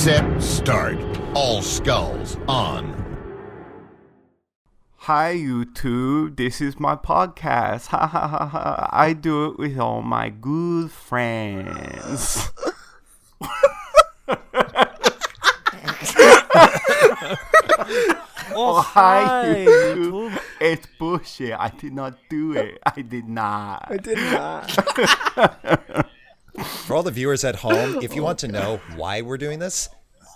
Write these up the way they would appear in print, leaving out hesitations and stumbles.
set, start. All skulls on. Hi YouTube, this is my podcast. Ha ha ha ha. I do it with all my good friends. Hi YouTube. It's bullshit. I did not do it. I did not. For all the viewers at home, if you want to know why we're doing this,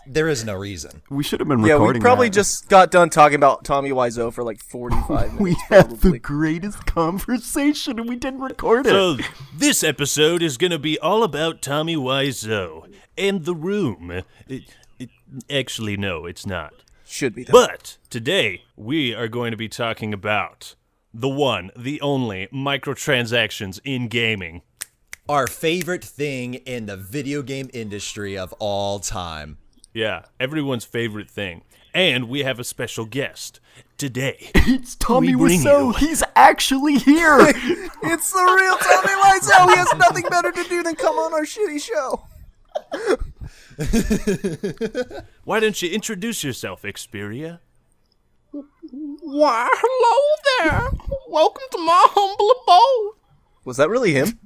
there is no reason. We should have been recording. We probably that. just got done talking about Tommy Wiseau for like 45 minutes. We had the greatest conversation and we didn't record it. So this episode is going to be all about Tommy Wiseau and The Room. Actually, no, it's not. Should be. Though. But today we are going to be talking about the one, the only microtransactions in gaming. Our favorite thing in the video game industry of all time. Yeah, everyone's favorite thing. And we have a special guest today. It's Tommy bring Wiseau. you- He's actually here. It's the real Tommy Wiseau. He has nothing better to do than come on our shitty show. Why don't you introduce yourself, Xperia? Why, hello there. Welcome to my humble abode. Was that really him?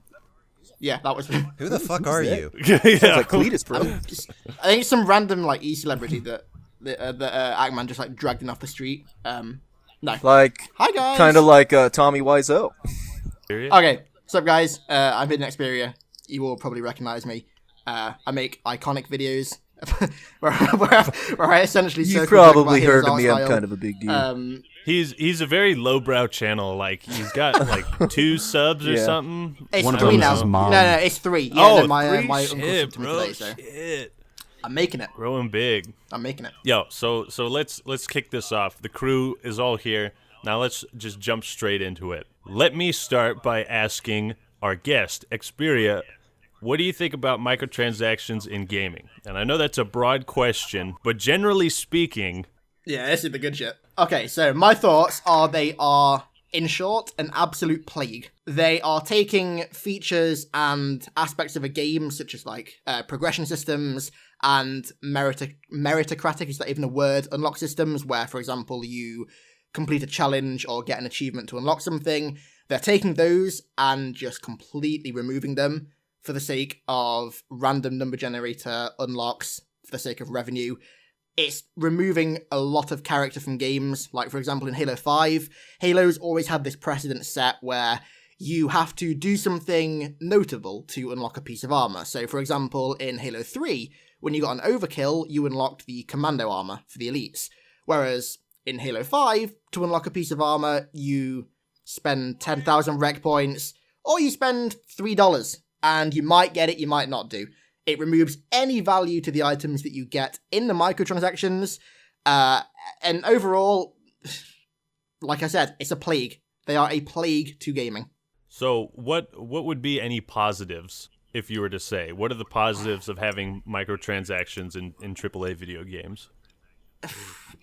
Yeah, that was me. Who the fuck are you? Sounds like Cletus, bro. I think it's some random like e-celebrity that Ackman just like dragged in off the street. No. Like, Hi guys. kind of like Tommy Wiseau. Okay, what's up guys? I'm Hidden Xperia. You all probably recognize me. I make iconic videos where I essentially. You circle jerk probably about heard Hidden's of me. art I'm style. kind of a big deal. He's a very lowbrow channel. Like he's got like 2 subs or Yeah. something. It's One of 3 them is now. his mom. No, it's 3. Yeah, Oh, no, my 3? my uncle Shit, subbed to me bro. today, so Shit. I'm making it. Growing big. I'm making it. Yo, so let's kick this off. The crew is all here. Now let's just jump straight into it. Let me start by asking our guest, Xperia, what do you think about microtransactions in gaming? And I know that's a broad question, but generally speaking... Yeah, this is the good shit. Okay, so my thoughts are they are, in short, an absolute plague. They are taking features and aspects of a game, such as like progression systems and meritocratic, is that even a word, unlock systems, where, for example, you complete a challenge or get an achievement to unlock something. They're taking those and just completely removing them for the sake of random number generator unlocks, for the sake of revenue. It's removing a lot of character from games. Like, for example, in Halo 5, Halo's always had this precedent set where you have to do something notable to unlock a piece of armor. So, for example, in Halo 3, when you got an overkill, you unlocked the commando armor for the elites. Whereas in Halo 5, to unlock a piece of armor, you spend 10,000 rec points, or you spend $3. And you might get it, you might not do. It removes any value to the items that you get in the microtransactions. And overall, like I said, it's a plague. They are a plague to gaming. So what would be any positives, if you were to say? What are the positives of having microtransactions in AAA video games?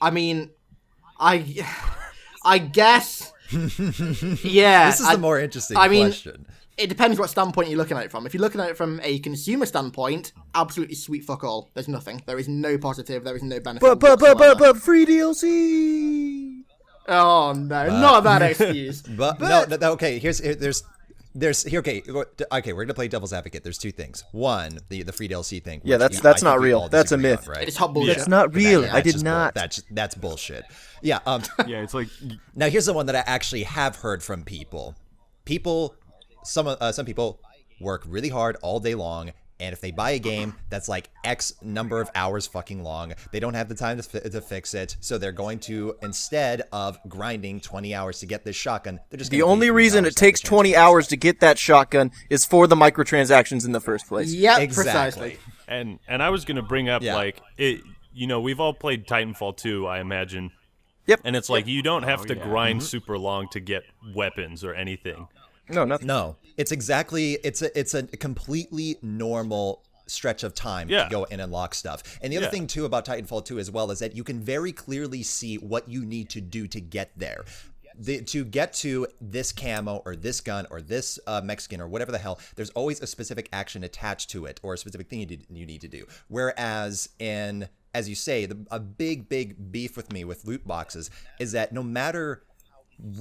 I mean, I guess... yeah. This is the more interesting I mean, question. It depends what standpoint you're looking at it from. If you're looking at it from a consumer standpoint, absolutely sweet fuck all. There's nothing. There is no positive. There is no benefit. But free DLC. Oh no, not that excuse. But no, okay. Okay, we're gonna play devil's advocate. There's 2 things. One, the free DLC thing. Yeah, which that's I not think we real. all That's a disagree myth. on, right? It's hot bullshit. That's not real. Yeah, I did just not. That's bullshit. Yeah. Yeah, it's like... Now here's the one that I actually have heard from people. Some people work really hard all day long, and if they buy a game that's like X number of hours fucking long, they don't have the time to fix it, so they're going to, instead of grinding 20 hours to get this shotgun, they're just The gonna pay only reason $3 it takes to have 20 the chance hours to get that shotgun is for the microtransactions in the first place. Yep, Exactly. precisely. And I was gonna bring up Yeah. like it. You know, we've all played Titanfall 2, I imagine. Yep. And it's like you don't have to yeah. grind super long to get weapons or anything. No, nothing. No, it's a completely normal stretch of time Yeah. to go and unlock stuff. And the other Yeah. thing too about Titanfall 2 as well is that you can very clearly see what you need to do to get there. to get to this camo or this gun or this Mexican or whatever the hell, there's always a specific action attached to it or a specific thing you need to do. Whereas in, as you say, a big beef with me with loot boxes is that no matter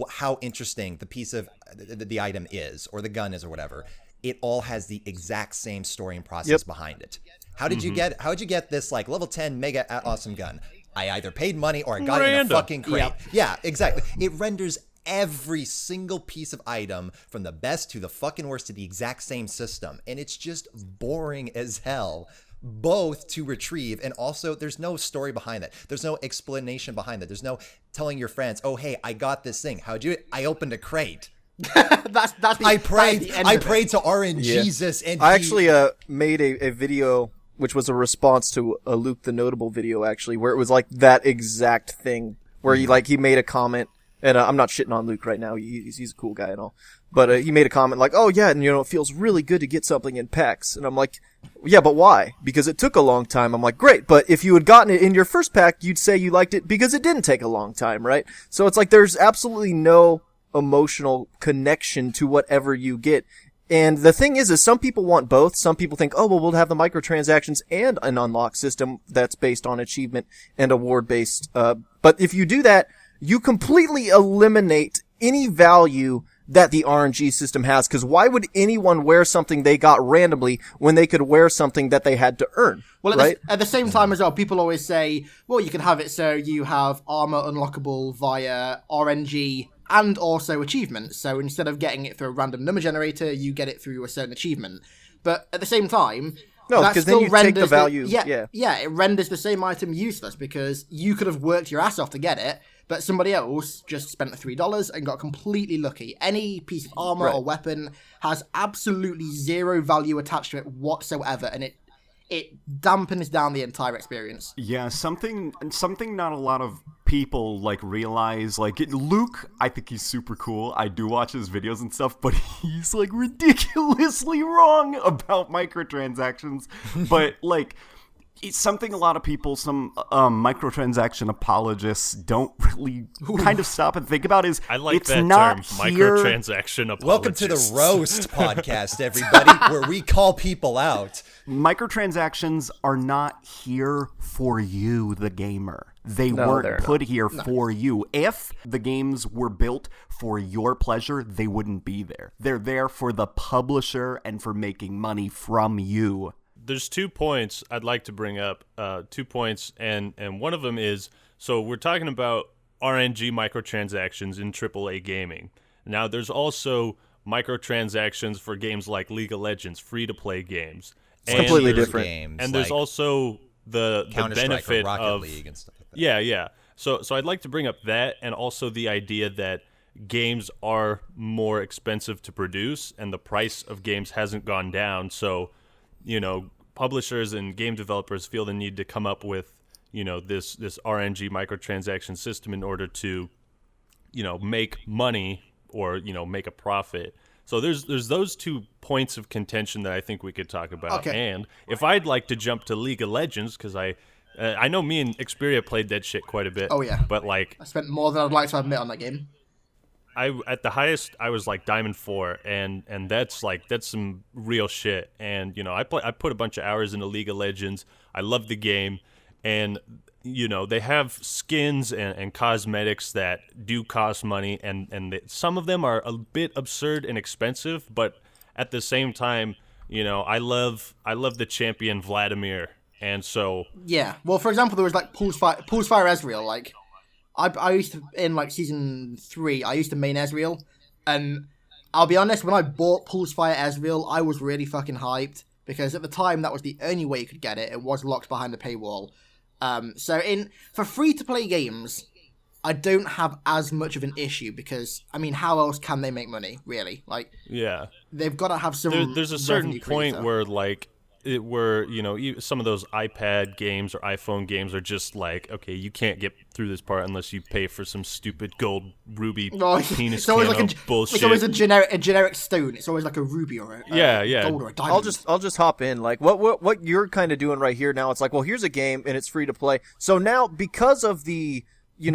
how interesting the piece of the item is or the gun is or whatever, it all has the exact same story and process behind it. How did you get this like level 10 mega awesome gun? I either paid money or I got it in a fucking crate. Yeah, exactly. It renders every single piece of item from the best to the fucking worst to the exact same system. And it's just boring as hell, both to retrieve and also there's no story behind that. There's no explanation behind that. There's no telling your friends, oh, hey, I got this thing. How'd you? I opened a crate. I prayed to RNG Jesus, and I actually made a video which was a response to a Luke the Notable video, actually, where it was like that exact thing, where he made a comment, and I'm not shitting on Luke right now, he's a cool guy and all, but he made a comment like, oh yeah, and it feels really good to get something in packs, and I'm like, yeah, but why? Because it took a long time. I'm like, great, but if you had gotten it in your first pack, you'd say you liked it because it didn't take a long time, right? So it's like there's absolutely no emotional connection to whatever you get. And the thing is some people want both. Some people think, oh, well, we'll have the microtransactions and an unlock system that's based on achievement and award-based. But if you do that, you completely eliminate any value that the RNG system has. Because why would anyone wear something they got randomly when they could wear something that they had to earn? Well, at the same time as well, people always say, well, you can have it so you have armor unlockable via RNG and also achievements. So instead of getting it through a random number generator, you get it through a certain achievement. But at the same time, no, because then you take the value. It renders the same item useless because you could have worked your ass off to get it, but somebody else just spent $3 and got completely lucky. Any piece of armor or weapon has absolutely zero value attached to it whatsoever, and it dampens down the entire experience. Yeah, something not a lot of people realize. Luke, I think he's super cool. I do watch his videos and stuff, but he's ridiculously wrong about microtransactions. But it's something a lot of people, some microtransaction apologists don't really kind of stop and think about is I like it's that not term, here. microtransaction apologists. Welcome to the Roast podcast, everybody, where we call people out. Microtransactions are not here for you, the gamer. They weren't put here for you. If the games were built for your pleasure, they wouldn't be there. They're there for the publisher and for making money from you. There's 2 points I'd like to bring up. 2 points, and one of them is, so we're talking about RNG microtransactions in AAA gaming. Now, there's also microtransactions for games like League of Legends, free-to-play games. It's completely different. Games, and there's also the benefit or Rocket of League and stuff like that. Yeah. So I'd like to bring up that, and also the idea that games are more expensive to produce, and the price of games hasn't gone down. So, publishers and game developers feel the need to come up with, this RNG microtransaction system in order to, make money or, make a profit. So there's those 2 points of contention that I think we could talk about. Okay. And if I'd like to jump to League of Legends, because I know me and Xperia played that shit quite a bit. Oh yeah. But I spent more than I'd like to admit on that game. At the highest I was Diamond 4, and that's some real shit. And I put a bunch of hours into League of Legends. I love the game, and they have skins and cosmetics that do cost money, and some of them are a bit absurd and expensive, but at the same time, I love the champion Vladimir, and so yeah. Well, for example, there was Pulsefire Ezreal. I used to, in season 3, I used to main Ezreal, and I'll be honest, when I bought Pulsefire Ezreal, I was really fucking hyped, because at the time, that was the only way you could get it. It was locked behind the paywall. So for free-to-play games, I don't have as much of an issue, because, how else can they make money, really? Yeah. They've got to have some There's a certain point creator. where some of those iPad games or iPhone games are just okay, you can't get through this part unless you pay for some stupid gold ruby penis camo bullshit. It's always a generic stone. It's always a ruby or a gold or a diamond. I'll just hop in. What you're kind of doing right here now, it's well, here's a game and it's free to play. So now, because of the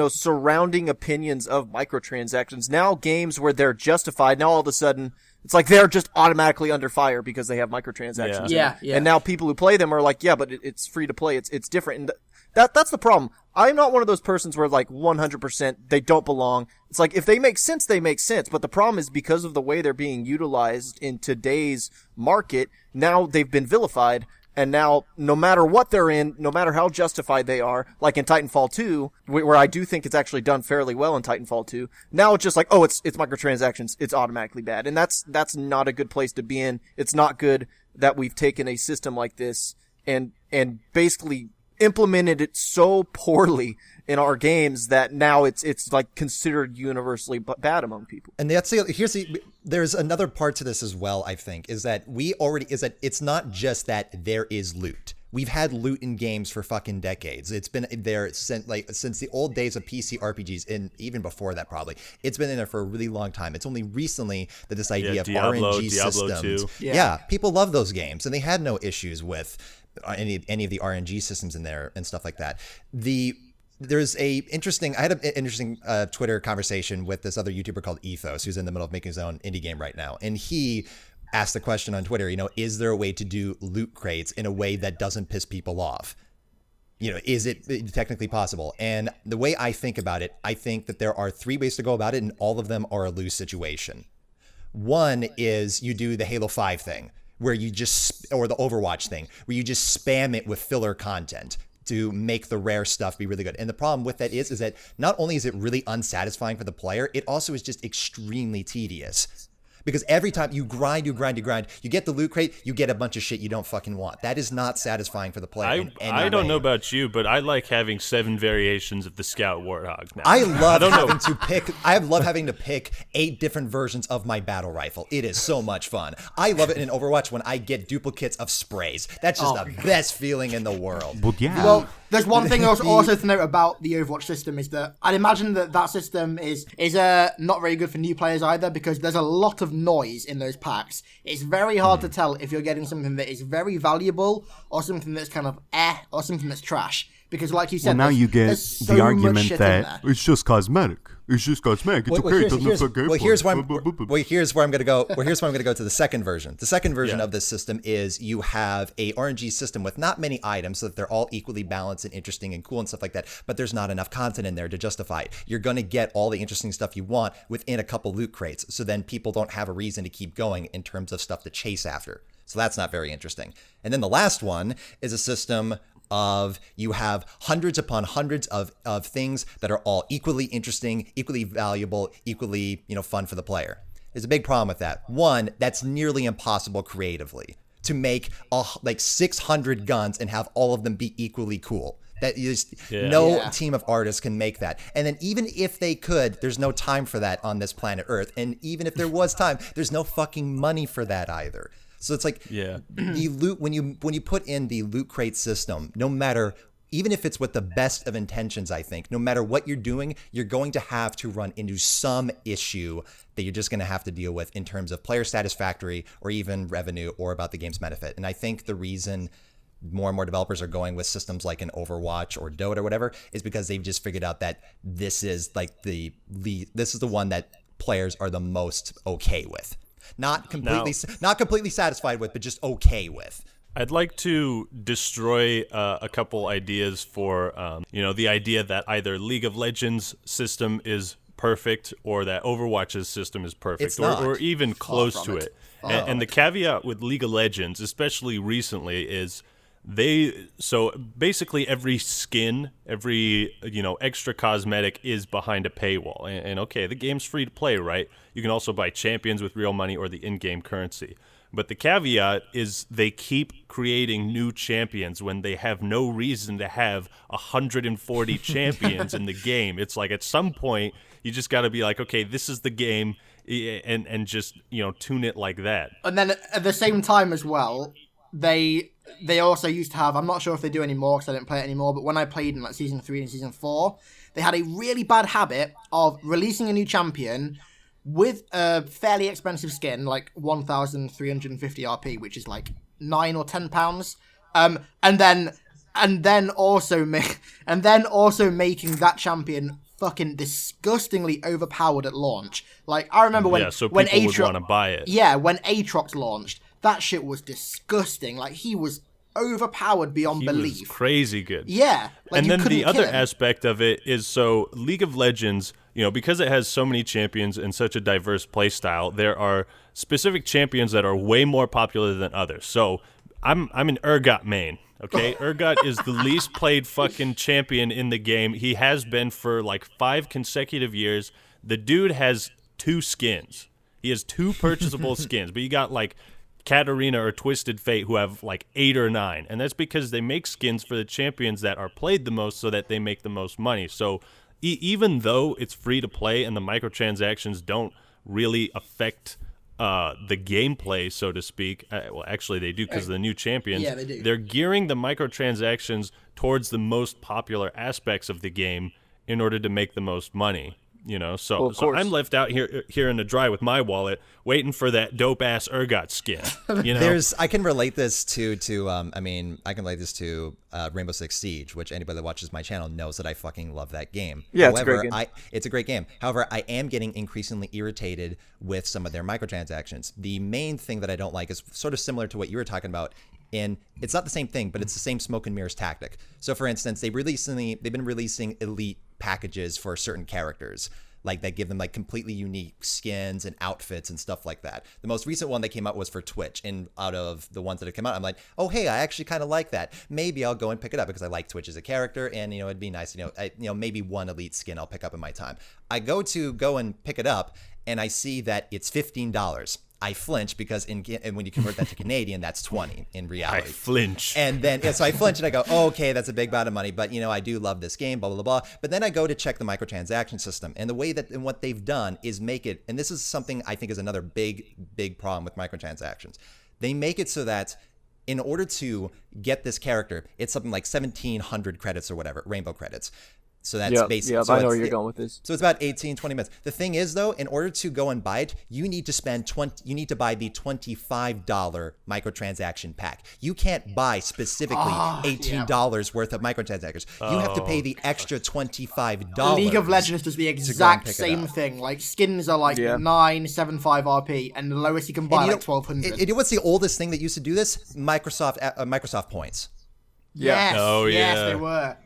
surrounding opinions of microtransactions. Now games where they're justified, now all of a sudden, it's like they're just automatically under fire because they have microtransactions. Yeah. And now people who play them are like, yeah, but it's free to play. It's different. And that's the problem. I'm not one of those persons where like 100% they don't belong. It's like if they make sense, they make sense. But the problem is because of the way they're being utilized in today's market, now they've been vilified. And now, no matter what they're in, no matter how justified they are, like in Titanfall 2, where I do think it's actually done fairly well in Titanfall 2, now it's just like, oh, it's microtransactions, it's automatically bad. And that's not a good place to be in. It's not good that we've taken a system like this and basically implemented it so poorly in our games that now it's like considered universally bad among people. And there's another part to this as well, I think, is that it's not just that there is loot. We've had loot in games for fucking decades. It's been there since the old days of PC RPGs, and even before that probably. It's been in there for a really long time. It's only recently that this idea of Diablo RNG systems. 2. Yeah, people love those games, and they had no issues with any of the RNG systems in there and stuff like that. I had an interesting Twitter conversation with this other YouTuber called Ethos, who's in the middle of making his own indie game right now. And he asked the question on Twitter, is there a way to do loot crates in a way that doesn't piss people off? Is it technically possible? And the way I think about it, I think that there are 3 ways to go about it, and all of them are a lose situation. One is you do the Halo 5 thing, or the Overwatch thing, where you just spam it with filler content to make the rare stuff be really good. And the problem with that is that not only is it really unsatisfying for the player, it also is just extremely tedious. Because every time you grind, you get the loot crate, you get a bunch of shit you don't fucking want. That is not satisfying for the player. I don't know about you, but I like having 7 variations of the Scout Warthog now. I love having to pick 8 different versions of my battle rifle. It is so much fun. I love it in Overwatch when I get duplicates of sprays. That's just the best feeling in the world. But yeah. Well, there's one thing also to note about the Overwatch system is that I'd imagine that system is not very good for new players either, because there's a lot of noise in those packs. It's very hard to tell if you're getting something that is very valuable or something that's kind of or something that's trash. Because like you said, now you get so the argument that it's just cosmetic. It's just cosmetic. It's okay. It doesn't affect gameplay. Here's where I'm going to go. Here's where I'm going to go to the second version. The second version of this system is you have a RNG system with not many items, so that they're all equally balanced and interesting and cool and stuff like that. But there's not enough content in there to justify it. You're going to get all the interesting stuff you want within a couple loot crates. So then people don't have a reason to keep going in terms of stuff to chase after. So that's not very interesting. And then the last one is a system of you have hundreds upon hundreds of things that are all equally interesting, equally valuable, equally, fun for the player. There's a big problem with that. One, that's nearly impossible creatively to make 600 guns and have all of them be equally cool. That is no team of artists can make that. And then even if they could, there's no time for that on this planet Earth. And even if there was time, there's no fucking money for that either. So it's like the loot when you put in the loot crate system, no matter, even if it's with the best of intentions, I think, no matter what you're doing, you're going to have to run into some issue that you're just going to have to deal with in terms of player satisfactory or even revenue or about the game's benefit. And I think the reason more and more developers are going with systems like an Overwatch or Dota or whatever is because they've just figured out that this is like the one that players are the most okay with. Not completely satisfied with, but just okay with. I'd like to destroy a couple ideas for, the idea that either League of Legends system is perfect or that Overwatch's system is perfect or even close to it. And the caveat with League of Legends, especially recently, is so basically every skin, every extra cosmetic is behind a paywall. And okay, the game's free to play, right? You can also buy champions with real money or the in-game currency. But the caveat is they keep creating new champions when they have no reason to have 140 champions in the game. It's like at some point you just got to be like, okay, this is the game, and just tune it like that. And then at the same time as well, they also used to have, I'm not sure if they do anymore because I didn't play it anymore, but when I played in Season 3 and Season 4, they had a really bad habit of releasing a new champion with a fairly expensive skin, like 1,350 RP, which is like £9 or £10, and then and then also making that champion fucking disgustingly overpowered at launch. Like, I remember when so when people would Aatrox, want to buy it. yeah, when Aatrox launched, that shit was disgusting. Like, he was overpowered beyond He belief. was crazy good. Yeah, like, And you then couldn't the kill other him. aspect of it is, so League of Legends, because it has so many champions and such a diverse play style, there are specific champions that are way more popular than others. So I'm an Urgot main. Okay, Urgot is the least played fucking champion in the game. He has been for like 5 consecutive years. The dude has 2 skins. He has 2 purchasable skins, but you got like Katarina or Twisted Fate who have like 8 or 9, and that's because they make skins for the champions that are played the most so that they make the most money. So even though it's free to play and the microtransactions don't really affect the gameplay, so to speak. Well, actually, they do because of the new champions. Yeah, they do. They're gearing the microtransactions towards the most popular aspects of the game in order to make the most money. So, Well, of so course. I'm left out here in the dry with my wallet, waiting for that dope ass Urgot skin. I can relate this to Rainbow Six Siege, which anybody that watches my channel knows that I fucking love that game. Yeah, it's a However, great game. It's a great game. However, I am getting increasingly irritated with some of their microtransactions. The main thing that I don't like is sort of similar to what you were talking about. And it's not the same thing, but it's the same smoke and mirrors tactic. So, for instance, they've been releasing elite packages for certain characters, like that give them like completely unique skins and outfits and stuff like that. The most recent one that came out was for Twitch, and out of the ones that have come out, I'm like, oh hey, I actually kind of like that. Maybe I'll go and pick it up because I like Twitch as a character, and it'd be nice. Maybe one elite skin I'll pick up in my time. I go and pick it up, and I see that it's $15. I flinch because when you convert that to Canadian, that's 20 in reality. I flinch. And then, so I flinch and I go, oh, okay, that's a big amount of money, but I do love this game, blah, blah, blah. But then I go to check the microtransaction system, and what they've done is make it, and this is something I think is another big, big problem with microtransactions. They make it so that in order to get this character, it's something like 1,700 credits or whatever, rainbow credits. So that's basically. Yeah, so I know where you're going with this. So it's about 18, 20 minutes. The thing is, though, in order to go and buy it, you need to you need to buy the $25 microtransaction pack. You can't buy specifically $18 worth of microtransactions. You have to pay the extra $25. League of Legends does the exact same thing. Like, skins are like 975 RP, and the lowest you can buy like 1200. You know what's the oldest thing that used to do this? Microsoft points. Yes, Oh, yes, yeah. they were.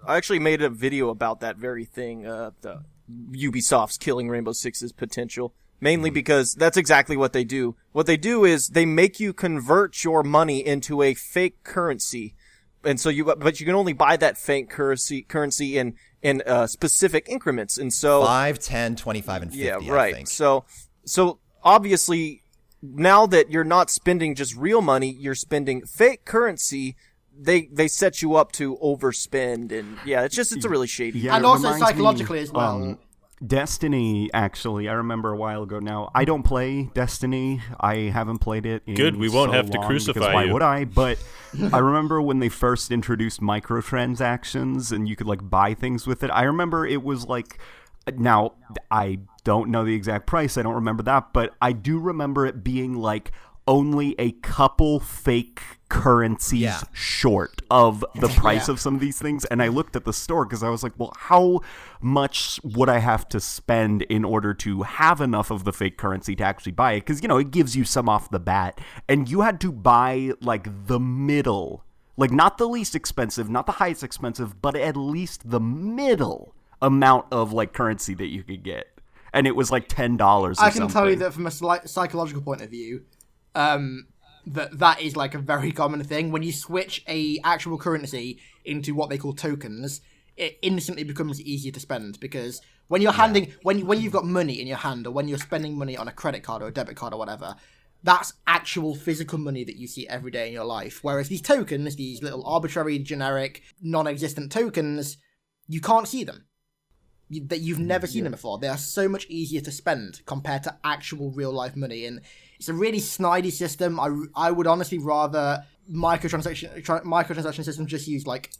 I actually made a video about that very thing, the Ubisoft's killing Rainbow Six's potential, mainly because that's exactly what they do. What they do is they make you convert your money into a fake currency. And so but you can only buy that fake currency in specific increments. And so 5, 10, 25, and 50, yeah, right. I think. So obviously now that you're not spending just real money, you're spending fake currency. They set you up to overspend, and it's a really shady. Yeah, And it also reminds psychologically me, as well. Destiny, actually, I remember a while ago now. I don't play Destiny. I haven't played it in Good, we won't so have to long, crucify because why you. would I? But I remember when they first introduced microtransactions and you could like buy things with it. I remember it was like, now I don't know the exact price. I don't remember that, but I do remember it being like only a couple fake currencies short of the price of some of these things. And I looked at the store because I was like, well, how much would I have to spend in order to have enough of the fake currency to actually buy it? Because, it gives you some off the bat. And you had to buy like the middle, like not the least expensive, not the highest expensive, but at least the middle amount of like currency that you could get. And it was like $10 or something. I can tell you that from a psychological point of view, that is like a very common thing. When you switch a actual currency into what they call tokens, it instantly becomes easier to spend, because when you're handing when you've got money in your hand, or when you're spending money on a credit card or a debit card or whatever, that's actual physical money that you see every day in your life. Whereas these tokens, these little arbitrary, generic, non-existent tokens, you can't see them. You've never seen them before. They are so much easier to spend compared to actual real-life money, and it's a really snidey system. I would honestly rather microtransaction system just use like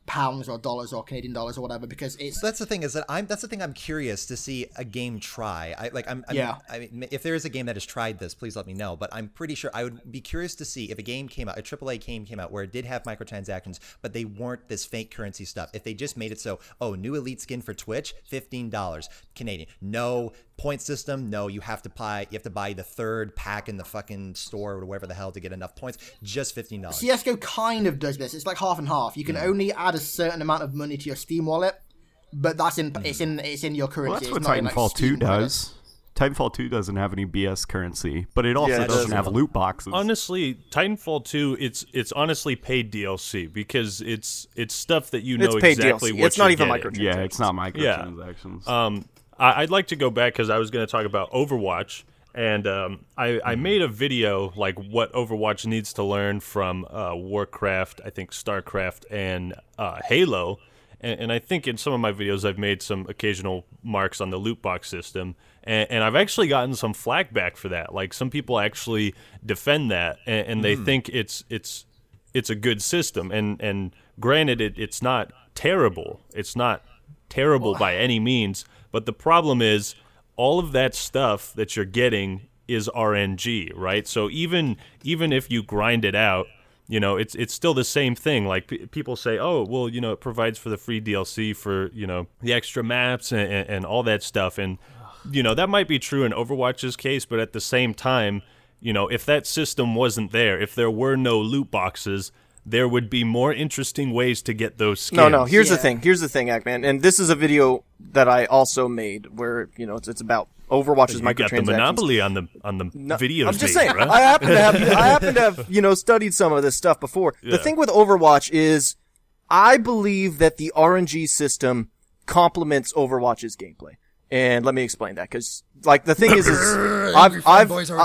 pounds or dollars or Canadian dollars or whatever, because it's That's the thing is that I'm curious to see a game try. I mean, if there is a game that has tried this, please let me know. But I'm pretty sure I would be curious to see if a game came out, a AAA game came out where it did have microtransactions, but they weren't this fake currency stuff. If they just made it so, oh, new elite skin for Twitch, $15 Canadian. No point system. No, you have to buy the third pack in the fucking store or whatever the hell to get enough points. Just $15. CS:GO kind of does this. It's like half and half. You can only add a certain amount of money to your Steam wallet, but that's it's in your currency. Well, that's what it's not in, Titanfall 2 Steam does. Titanfall 2 doesn't have any BS currency, but it also it doesn't have doesn't. loot boxes. Honestly, Titanfall 2, it's honestly paid DLC because it's stuff that you know It's paid exactly DLC. what It's not you're even getting. microtransactions. Yeah, it's not microtransactions. I'd like to go back because I was going to talk about Overwatch, and I made a video like what Overwatch needs to learn from Warcraft, I think Starcraft, and Halo. And I think in some of my videos I've made some occasional marks on the loot box system, and I've actually gotten some flack back for that. Like some people actually defend that, and they think it's a good system. And granted, it's not terrible. It's not terrible by any means. But the problem is all of that stuff that you're getting is RNG, right? So even if you grind it out, you know, it's still the same thing. Like people say, oh, well, you know, it provides for the free DLC for, you know, the extra maps and all that stuff. And, you know, that might be true in Overwatch's case, but at the same time, you know, if that system wasn't there, if there were no loot boxes, there would be more interesting ways to get those skins. No. Here's the thing, Ackman, and this is a video that I also made where it's about Overwatch's You got the microtransactions. monopoly on the videos. I'm just made, saying. right? I happen to have studied some of this stuff before. Yeah. The thing with Overwatch is, I believe that the RNG system complements Overwatch's gameplay. And let me explain that, because like the thing is I've listen.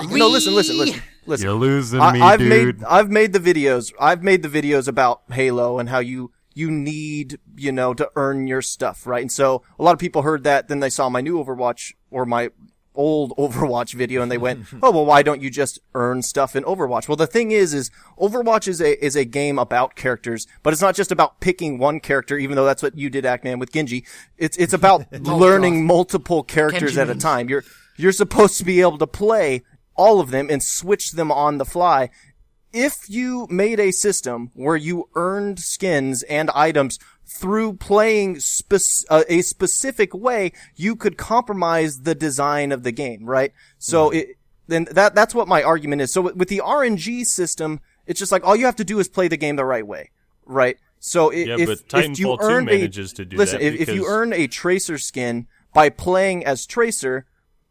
You're losing me, I've dude. made the videos about Halo and how you need, to earn your stuff, right? And so a lot of people heard that, then they saw my new Overwatch or my old Overwatch video and they went, oh, well, why don't you just earn stuff in Overwatch? Well, the thing is Overwatch is a game about characters, but it's not just about picking one character, even though that's what you did, Ackman, with Genji. It's about learning multiple characters Genji at a time. You're supposed to be able to play all of them and switch them on the fly. If you made a system where you earned skins and items through playing a specific way, you could compromise the design of the game, right? So then that's what my argument is. So with the RNG system, it's just like all you have to do is play the game the right way, right? So but if you Titanfall 2 earn manages to do listen, that. if you earn a Tracer skin by playing as Tracer,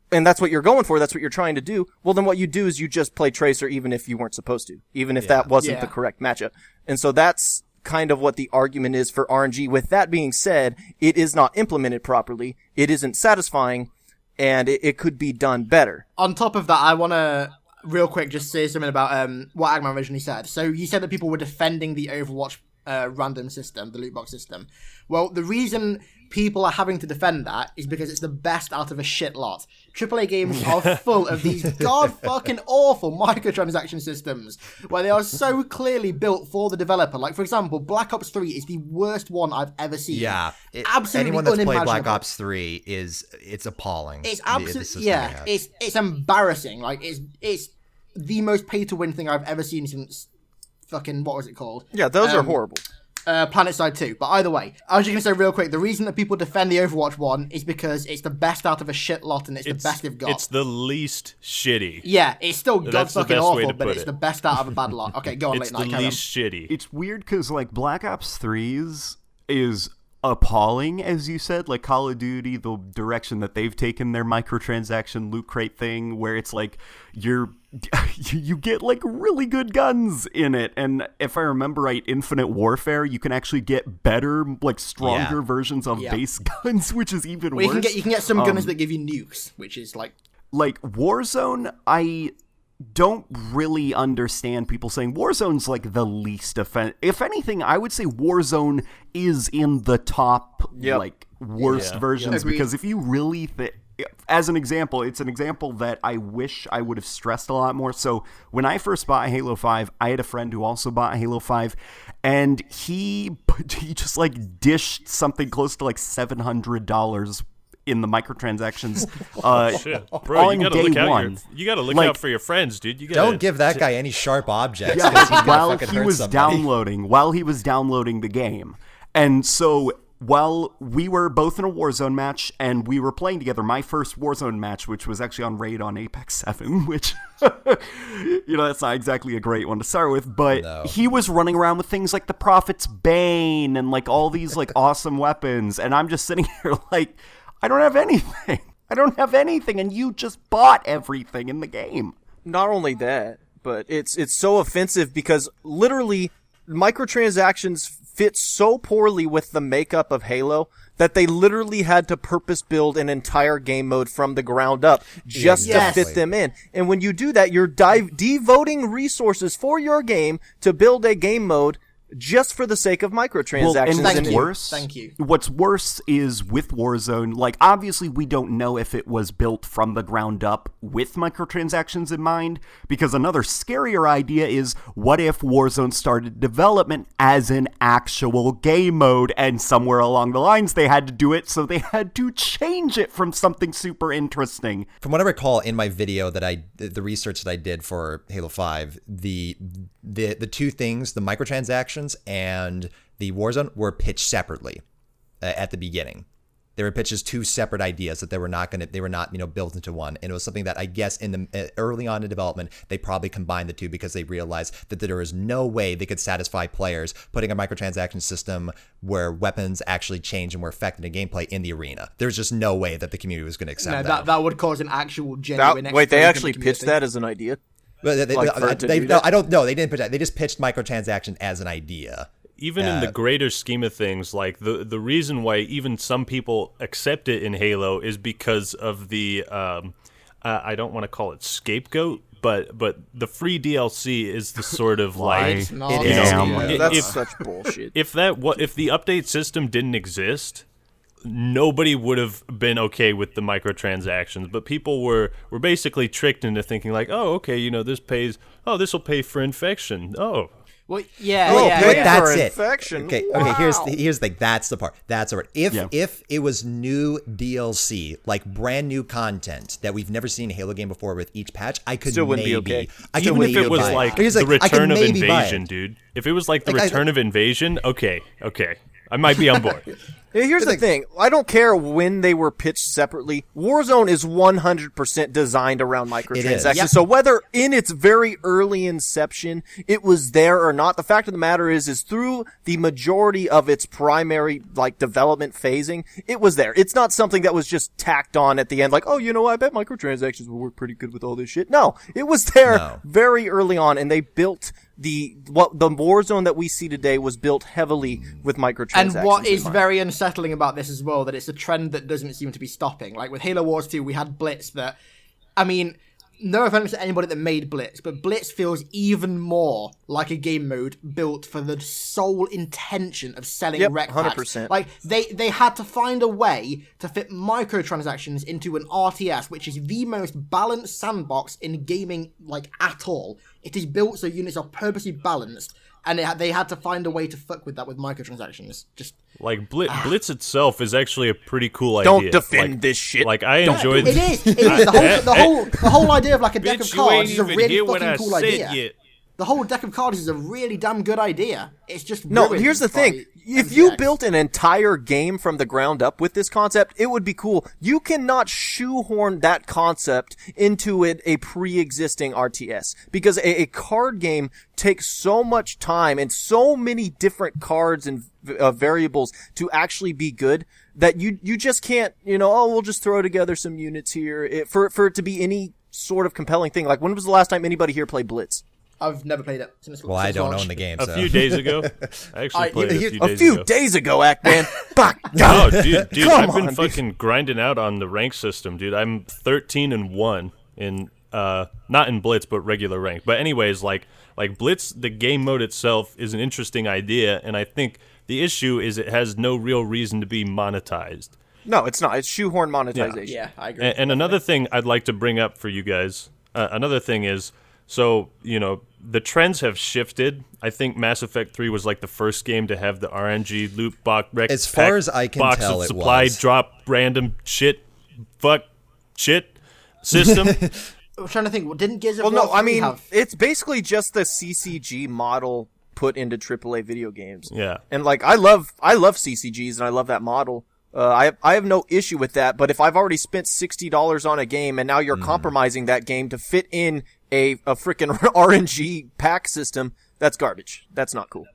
and that's what you're going for, that's what you're trying to do, well, then what you do is you just play Tracer even if you weren't supposed to, even if that wasn't the correct matchup. And so that's kind of what the argument is for RNG. With that being said, it is not implemented properly, it isn't satisfying, and it could be done better. On top of that, I want to real quick just say something about what Agman originally said. So you said that people were defending the Overwatch random system, the loot box system. Well, the reason people are having to defend that is because it's the best out of a shit lot. AAA games are full of these god-fucking awful microtransaction systems where they are so clearly built for the developer. Like, for example, Black Ops 3 is the worst one I've ever seen. Yeah. Absolutely anyone that's played unimaginable. Black Ops 3 it's appalling. It's the absolutely, system yeah, they have. it's embarrassing. Like, it's the most pay-to-win thing I've ever seen since fucking, what was it called? Yeah, those are horrible. PlanetSide 2. But either way, I was just going to say real quick, the reason that people defend the Overwatch one is because it's the best out of a shit lot and it's the best they've got. It's the least shitty. Yeah, it's still That's the god-fucking best way awful, to but put it's it. the best out of a bad lot. Okay, go on, It's late the night. carry on. least shitty. It's weird because like Black Ops 3's is appalling, as you said. Like Call of Duty, the direction that they've taken their microtransaction loot crate thing, where it's like you get like really good guns in it, and if I remember right, Infinite Warfare, you can actually get better, like stronger versions of base guns, which is even Well, worse. you can get some guns that give you nukes, which is like Warzone, I don't really understand people saying Warzone's like the least offensive. If anything, I would say Warzone is in the top like worst versions Agreed. because if you really as an example, it's an example that I wish I would have stressed a lot more. So when I first bought Halo 5, I had a friend who also bought Halo 5, and he just like dished something close to like $700 in the microtransactions. Shit. Bro, you on gotta day look out. one. You gotta look Like- out for your friends, dude. You gotta, Don't give that guy any sharp objects. Yeah, 'cause he's gonna while fucking he hurt was somebody. while he was downloading the game. And so while we were both in a Warzone match and we were playing together, my first Warzone match, which was actually on Raid on Apex 7, which, that's not exactly a great one to start with, but No. he was running around with things like the Prophet's Bane and like all these like awesome weapons. And I'm just sitting here like, I don't have anything. I don't have anything. And you just bought everything in the game. Not only that, but it's so offensive because literally microtransactions fit so poorly with the makeup of Halo that they literally had to purpose build an entire game mode from the ground up just Yes. to fit them in. And when you do that, you're devoting resources for your game to build a game mode just for the sake of microtransactions. and Thank what's you. worse, Thank you. What's worse is with Warzone, like obviously we don't know if it was built from the ground up with microtransactions in mind, because another scarier idea is what if Warzone started development as an actual game mode and somewhere along the lines they had to do it, so they had to change it from something super interesting. From what I recall in my video the research that I did for Halo 5, the two things, the microtransactions and the Warzone, were pitched separately at the beginning. They were pitched as two separate ideas that they were not built into one. And it was something that I guess in the early on in development, they probably combined the two because they realized that there was no way they could satisfy players putting a microtransaction system where weapons actually change and were affected in gameplay in the arena. There's just no way that the community was going to accept No, that. that would cause an actual genuine. Wait, they explosion actually in the pitched community. that as an idea? But for it to do that? I don't know. They didn't pitch that. They just pitched microtransaction as an idea. even in the greater scheme of things, like the reason why even some people accept it in Halo is because of the I don't want to call it scapegoat, but the free DLC is the sort of like It's not. It You is. know, Yeah. That's if- such bullshit. if the update system didn't exist, nobody would have been okay with the microtransactions, but people were basically tricked into thinking like, oh, okay, this will pay for infection. Oh, Well, yeah, Oh, yeah, pay yeah. That's for it. infection. Okay, Wow. here's the thing. That's the part. That's the part. Yeah. If it was new DLC, like brand new content that we've never seen in a Halo game before with each patch, I could Still wouldn't be maybe. okay. I could even if maybe it was buy like Here's the I could return of maybe buy it. invasion, dude. If it was like the Like, return of invasion, okay, I might be on board. Yeah, here's the thing. I don't care when they were pitched separately. Warzone is 100% designed around microtransactions. Yep. So whether in its very early inception it was there or not, the fact of the matter is through the majority of its primary development phasing, it was there. It's not something that was just tacked on at the end, like, oh, I bet microtransactions will work pretty good with all this shit. No, it was there very early on, and they built the Warzone that we see today was built heavily with microtransactions. And what in is mind. very unsettling about this as well, that it's a trend that doesn't seem to be stopping. Like with Halo Wars 2, we had Blitzh that, I mean, no offense to anybody that made Blitzh, but Blitzh feels even more like a game mode built for the sole intention of selling Yep, rec packs. 100%. Like, they had to find a way to fit microtransactions into an RTS, which is the most balanced sandbox in gaming, at all. It is built so units are purposely balanced, and they had to find a way to fuck with that with microtransactions. Just... Like Blitz itself is actually a pretty cool Don't idea. defend this shit. Like I enjoyed. It is. The whole idea of a deck of Bitch, you ain't cards is a even really hear what fucking I cool said idea. yet. The whole deck of cards is a really damn good idea. It's just No, ruined here's the by thing. If you MTX. built an entire game from the ground up with this concept, it would be cool. You cannot shoehorn that concept into a pre-existing RTS. Because a card game takes so much time and so many different cards and variables to actually be good that you just can't, we'll just throw together some units here for it to be any sort of compelling thing. Like, when was the last time anybody here played Blitz? I've never played it since. Well, I since don't launch. own the game. A so. few days ago, I actually played it A few ago. days ago, Ackman. Fuck. Oh, dude, Come I've been on, dude. fucking grinding out on the rank system, dude. I'm 13-1 in not in Blitz, but regular rank. But anyways, like Blitz, the game mode itself is an interesting idea, and I think The issue is it has no real reason to be monetized. No, it's not. It's shoehorn monetization. Yeah, I agree. And another thing I'd like to bring up for you guys, another thing is, so, the trends have shifted. I think Mass Effect 3 was like the first game to have the RNG loot box As far as I can box tell, of it supply was. drop random shit system. I'm trying to think. Didn't Gears of Well, War no, I 3 mean, have... it's basically just the CCG model put into AAA video games. Yeah. And like, I love CCGs and I love that model. I have no issue with that, but if I've already spent $60 on a game and now you're compromising that game to fit in a frickin' RNG pack system, that's garbage. That's not cool.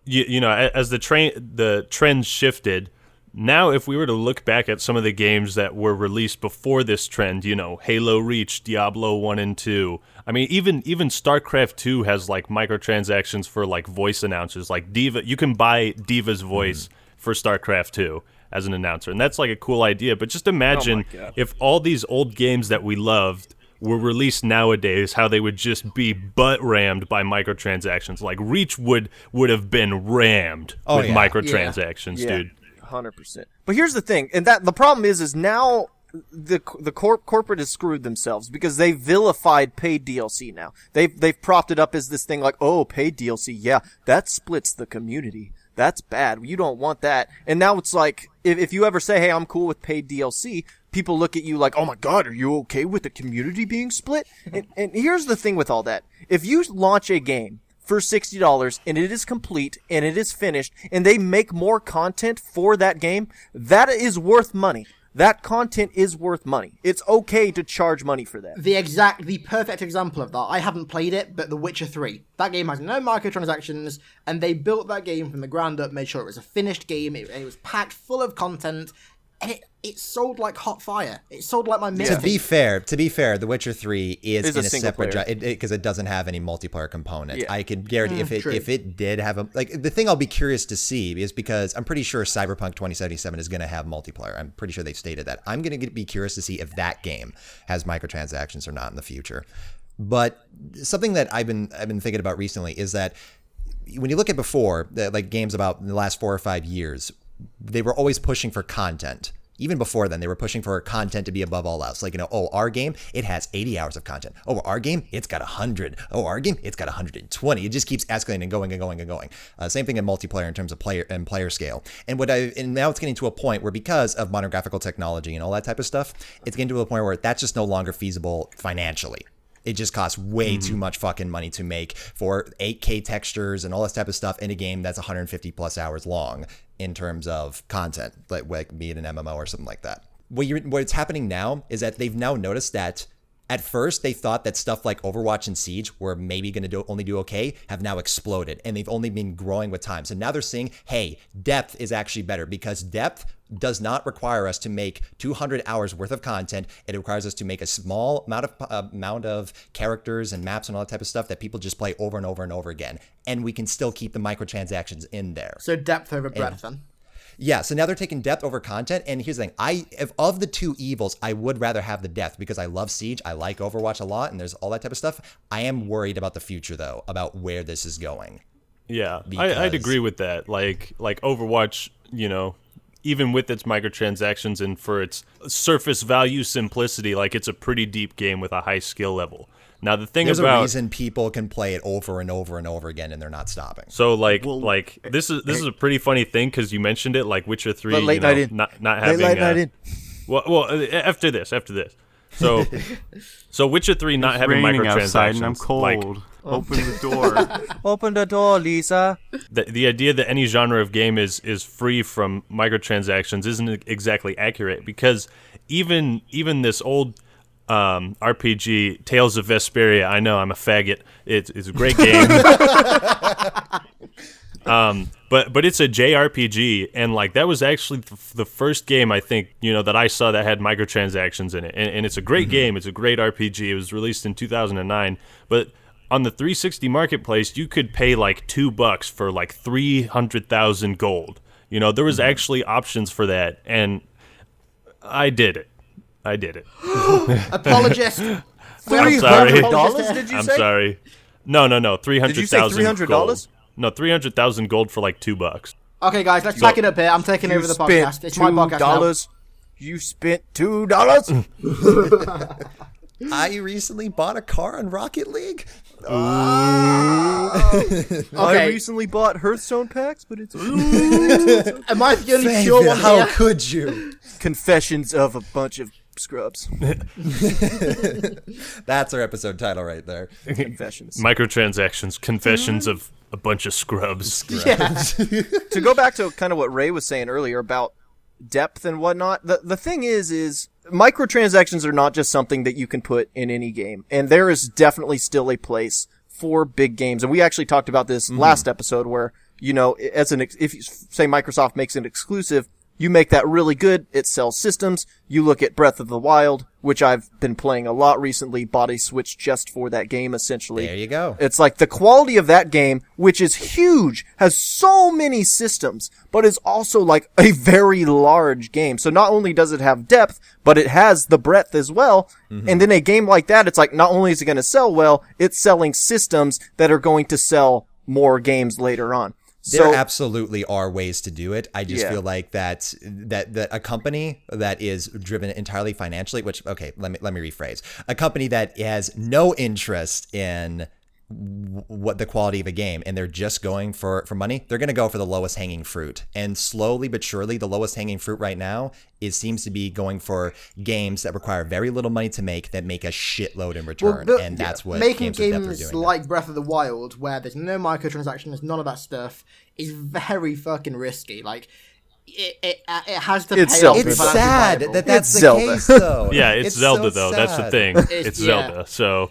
As the trend shifted, now if we were to look back at some of the games that were released before this trend, Halo Reach, Diablo 1 and 2. I mean, even Starcraft 2 has like microtransactions for like voice announcers, like Diva. You can buy Diva's voice for Starcraft 2 as an announcer, and that's like a cool idea. But just imagine if all these old games that we loved were released nowadays, how they would just be butt rammed by microtransactions. Like Reach would have been rammed with microtransactions, dude. 100%. But here's the thing, and that the problem is now the corporate has screwed themselves because they vilified paid DLC now. They've propped it up as this thing like, oh, paid DLC, yeah, that splits the community. That's bad. You don't want that. And now it's like, if you ever say, hey, I'm cool with paid DLC, people look at you like, oh my god, are you okay with the community being split? And here's the thing with all that. If you launch a game for $60 and it is complete and it is finished and they make more content for that game, that is worth money. That content is worth money. It's okay to charge money for that. The perfect example of that, I haven't played it, but The Witcher 3. That game has no microtransactions, and they built that game from the ground up, made sure it was a finished game, it was packed full of content, and it sold like hot fire. It sold like my minute. To be fair, The Witcher 3 is in a single separate because it doesn't have any multiplayer component. Yeah. I can guarantee if it did have the thing I'll be curious to see is because I'm pretty sure Cyberpunk 2077 is going to have multiplayer. I'm pretty sure they've stated that. I'm going to be curious to see if that game has microtransactions or not in the future. But something that I've been thinking about recently is that when you look at before, like games about the last 4 or 5 years, they were always pushing for content. Even before then, they were pushing for content to be above all else. Like, our game, it has 80 hours of content. Oh, our game, it's got 100. Oh, our game, it's got 120. It just keeps escalating and going and going and going. Same thing in multiplayer in terms of player scale. And now it's getting to a point where because of modern graphical technology and all that type of stuff, it's getting to a point where that's just no longer feasible financially. It just costs way too much fucking money to make for 8K textures and all this type of stuff in a game that's 150 plus hours long in terms of content, like be it an MMO or something like that. What's happening now is that they've now noticed that at first they thought that stuff like Overwatch and Siege were maybe going to only do okay, have now exploded, and they've only been growing with time. So now they're seeing, hey, depth is actually better because depth does not require us to make 200 hours worth of content. It requires us to make a small amount of characters and maps and all that type of stuff that people just play over and over and over again. And we can still keep the microtransactions in there. So depth over breadth then? Yeah, so now they're taking depth over content, and here's the thing. If of the two evils, I would rather have the depth because I love Siege, I like Overwatch a lot, and there's all that type of stuff. I am worried about the future, though, about where this is going. Yeah, I'd agree with that. Like Overwatch, even with its microtransactions and for its surface value simplicity, like it's a pretty deep game with a high skill level. Now the thing There's about a reason people can play it over and over and over again, and they're not stopping. So this is a pretty funny thing because you mentioned it, like Witcher 3, not having late night in. Well, after this. So Witcher 3 not having raining microtransactions. Outside and I'm cold. Open the door. Open the door, Lisa. The idea that any genre of game is free from microtransactions isn't exactly accurate because even this old RPG, Tales of Vesperia, I know I'm a faggot. It's a great game. But it's a JRPG, and like that was actually the first game I think that I saw that had microtransactions in it, and it's a great game. It's a great RPG. It was released in 2009, but on the 360 marketplace, you could pay like $2 for like 300,000 gold. There was actually options for that, and I did it. Apologist. $300, did you say? I'm sorry. No, 300,000. Did you say $300? No, 300,000 gold for like $2. Okay, guys, let's pack it up here. I'm taking over the podcast. It's my podcast $2. You spent $2. I recently bought a car in Rocket League. I recently bought Hearthstone packs, but it's... Am I the only pure one How here? could you? Confessions of a bunch of scrubs. That's our episode title right there. Confessions. Microtransactions, confessions of a bunch of scrubs. Yeah. To go back to kind of what Ray was saying earlier about depth and whatnot, the thing is microtransactions are not just something that you can put in any game, and there is definitely still a place for big games. And we actually talked about this last episode, where if you say Microsoft makes an exclusive, you make that really good, it sells systems. You look at Breath of the Wild, which I've been playing a lot recently, bought a Switch just for that game, essentially. There you go. It's like the quality of that game, which is huge, has so many systems, but is also like a very large game. So not only does it have depth, but it has the breadth as well. And then a game like that, it's like not only is it going to sell well, it's selling systems that are going to sell more games later on. There absolutely are ways to do it. I just feel like that a company that is driven entirely financially, which, okay, let me rephrase. A company that has no interest in what the quality of a game, and they're just going for money, they're going to go for the lowest hanging fruit. And slowly but surely, the lowest hanging fruit right now seems to be going for games that require very little money to make, that make a shitload in return. And that's what making games games doing like Breath of the Wild, where there's no microtransactions, none of that stuff, is very fucking risky. Like, it has to pay off. It's sad that that's the Zelda. case, though. Yeah, it's Zelda, so though. That's the sad. thing. It's Zelda, so...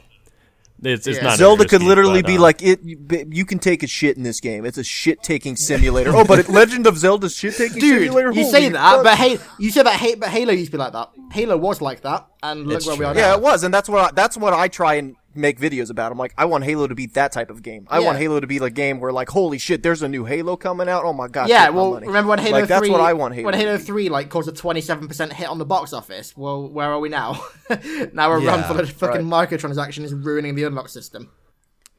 It's not Zelda could risky, literally but, be like, you can take a shit in this game. It's a shit-taking simulator. Oh, but Legend of Zelda's shit-taking simulator? Dude, you say that, but Halo used to be like that. Halo was like that, and look where we are now. Yeah, it was, and that's what I try and make videos about. I'm like, I want Halo to be that type of game. I want Halo to be the game where, like, holy shit, there's a new Halo coming out. Oh my god. Yeah, well, remember when Halo 3... That's what I want Halo when Halo 3, like, caused a 27% hit on the box office. Well, where are we now? Now we're run full of fucking microtransactions ruining the unlock system.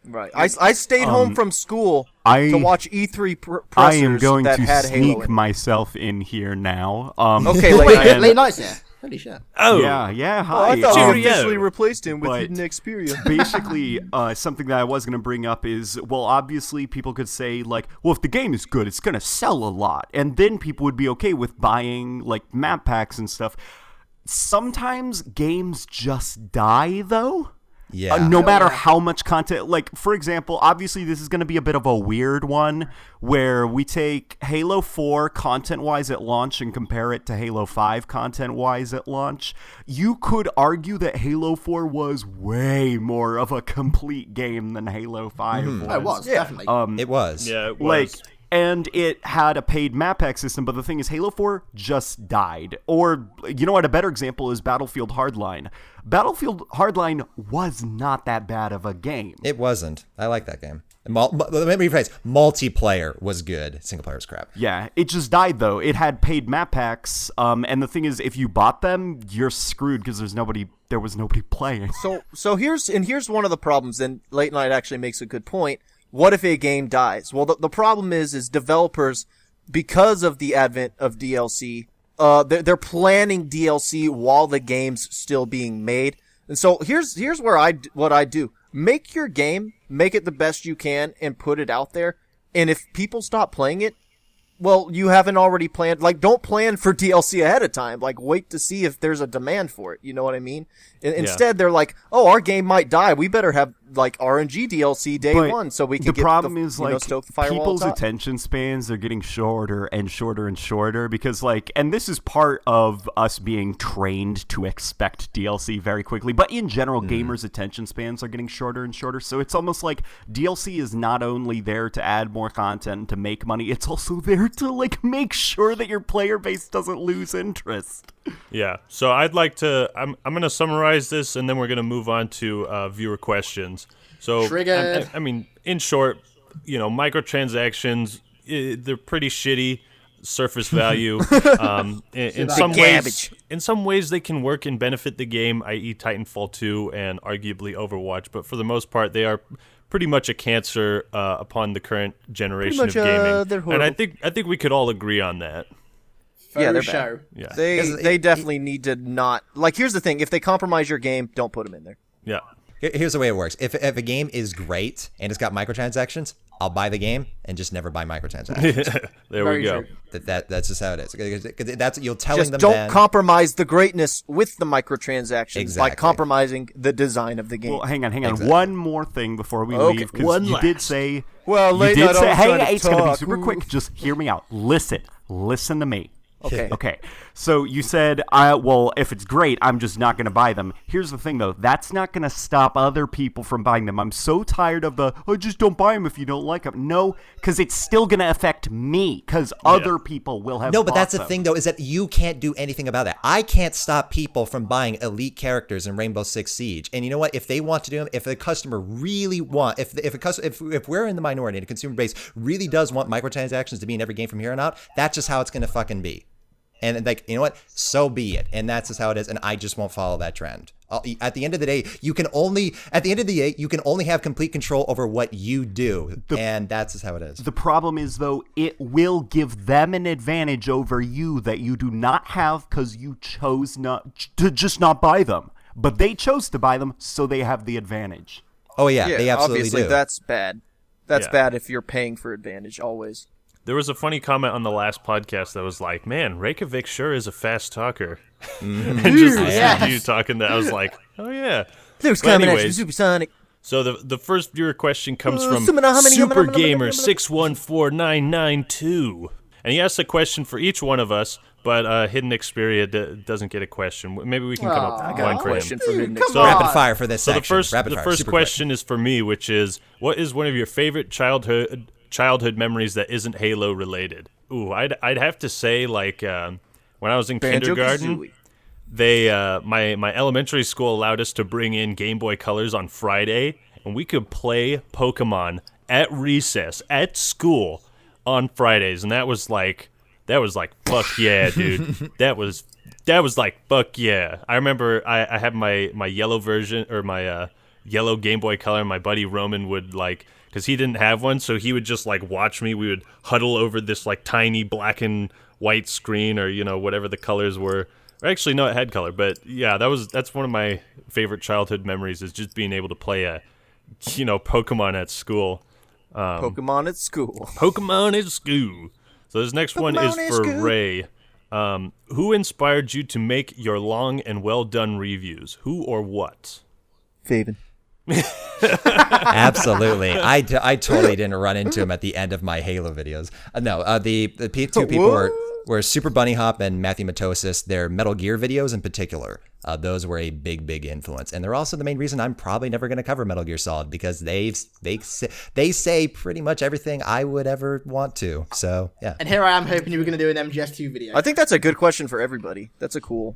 Right. I stayed home from school to watch E3 pressers I am going that to had Halo sneak in. myself in here now. Okay, Wait, late nights here. Holy shit. Oh, Yeah, Oh, hi. I thought we Cheerio. officially replaced him with But- Hidden Xperia. Basically, something that I was going to bring up is, well, obviously people could say, like, well, if the game is good, it's going to sell a lot. And then people would be okay with buying, like, map packs and stuff. Sometimes games just die, though. Yeah. No matter how much content, like, for example, obviously this is going to be a bit of a weird one where we take Halo 4 content-wise at launch and compare it to Halo 5 content-wise at launch. You could argue that Halo 4 was way more of a complete game than Halo 5 was. Oh, it was, definitely. It was. Yeah, it was. Like, and it had a paid map pack system, but the thing is, Halo 4 just died. Or, you know what, a better example is Battlefield Hardline. Battlefield Hardline was not that bad of a game. It wasn't. I like that game. Let me rephrase. Multiplayer was good. Single player was crap. Yeah, it just died, though. It had paid map packs, and the thing is, if you bought them, you're screwed because there was nobody playing. So here's one of the problems, and Late Night actually makes a good point. What if a game dies? Well, the problem is developers, because of the advent of DLC, they're planning DLC while the game's still being made. And so here's what I do. Make your game, make it the best you can, and put it out there. And if people stop playing it, well, you haven't already planned. Like, don't plan for DLC ahead of time. Like, wait to see if there's a demand for it. You know what I mean? Instead, they're like, oh, our game might die. We better have, like, RNG DLC day But one so we can the get problem is, like, stoke the firewall people's on top. attention spans are getting shorter and shorter and shorter because, like, and this is part of us being trained to expect DLC very quickly, but in general, gamers' attention spans are getting shorter and shorter, so it's almost like DLC is not only there to add more content and to make money, it's also there to, like, make sure that your player base doesn't lose interest. Yeah, so I'd like to. I'm going to summarize this, and then we're going to move on to viewer questions. So, Triggered. I mean, in short, microtransactions, they're pretty shitty. Surface value. In some ways, they can work and benefit the game, i.e., Titanfall 2 and arguably Overwatch. But for the most part, they are pretty much a cancer upon the current generation Pretty much, of gaming. they're And horrible. I think we could all agree on that. Yeah, they're show. Yeah. They definitely need to not like. Here's the thing: if they compromise your game, don't put them in there. Yeah. Here's the way it works. If a game is great and it's got microtransactions, I'll buy the game and just never buy microtransactions. There Very we go. true. That's just how it is. That's you're telling Just them. don't then, compromise the greatness with the microtransactions by Exactly. compromising the design of the game. Well, hang on. Exactly. One more thing before we Okay, leave, because one you did last. say. Well, you late did night, I say, was hey, trying to it's gonna be talk. super quick. Just hear me out. Listen to me. Okay. Okay. So you said, well, if it's great, I'm just not going to buy them. Here's the thing, though. That's not going to stop other people from buying them. I'm so tired of just don't buy them if you don't like them. No, because it's still going to affect me, because other people will have No, but bought that's the them. thing, though, is that you can't do anything about that. I can't stop people from buying elite characters in Rainbow Six Siege. And you know what? If they want to do them, if the customer really want, if we're in the minority and the consumer base really does want microtransactions to be in every game from here on out, that's just how it's going to fucking be. And like, you know what? So be it. And that's just how it is. And I just won't follow that trend. At the end of the day, you can only have complete control over what you do. And that's just how it is. The problem is, though, it will give them an advantage over you that you do not have because you chose not to just not buy them. But they chose to buy them, so they have the advantage. Oh, yeah, they absolutely obviously do. that's bad. That's Yeah. bad if you're paying for advantage always. There was a funny comment on the last podcast that was like, man, Raycevick sure is a fast talker. And just listening to you talking, that I was like, oh, yeah. Luke's But coming at you, anyways, Supersonic. So the first viewer question comes from Sumina, humina, Super humina, Gamer humina, 614992, and he asks a question for each one of us. But Hidden Xperia doesn't get a question. Maybe we can come up with one for him. Question for Hidden Come Xperia. on. Rapid fire for this So section. the first super question is for me, which is, what is one of your favorite childhood memories that isn't Halo related? Ooh, I'd have to say, like, when I was in kindergarten, my elementary school allowed us to bring in Game Boy Colors on Friday, and we could play Pokemon at recess at school on Fridays, and that was like fuck yeah, dude. that was like fuck yeah. I remember I had my yellow version, or my yellow Game Boy Color, and my buddy Roman would, like, because he didn't have one, so he would just like watch me. We would huddle over this like tiny black and white screen, or whatever the colors were. Or actually, no, it had color, but yeah, that's one of my favorite childhood memories, is just being able to play Pokemon at school. Pokemon at school. Pokemon at school. So this next one is Pokemon at for school. Ray. Who inspired you to make your long and well done reviews? Who or what? Favyn. Absolutely. I totally didn't run into him at the end of my Halo videos. No, the two people were Super Bunny Hop and Matthew Matosis. Their Metal Gear videos in particular. Those were a big influence. And they're also the main reason I'm probably never going to cover Metal Gear Solid, because they say pretty much everything I would ever want to. So, yeah. And here I am hoping you were going to do an MGS2 video. I think that's a good question for everybody. That's a cool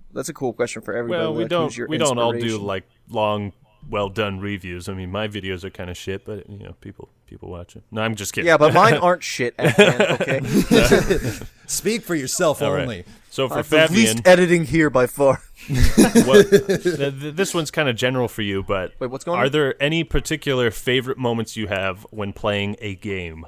question for everybody. Well, we Like, don't who's your all do inspiration? like long, well done reviews. I mean, my videos are kind of shit, but people watch it. No, I'm just kidding. Yeah, but mine aren't shit at the end, okay? Speak for yourself All only. right. So for The least Favyn, editing here by far. this one's kind of general for you, but Wait, what's going are on? there any particular favorite moments you have when playing a game?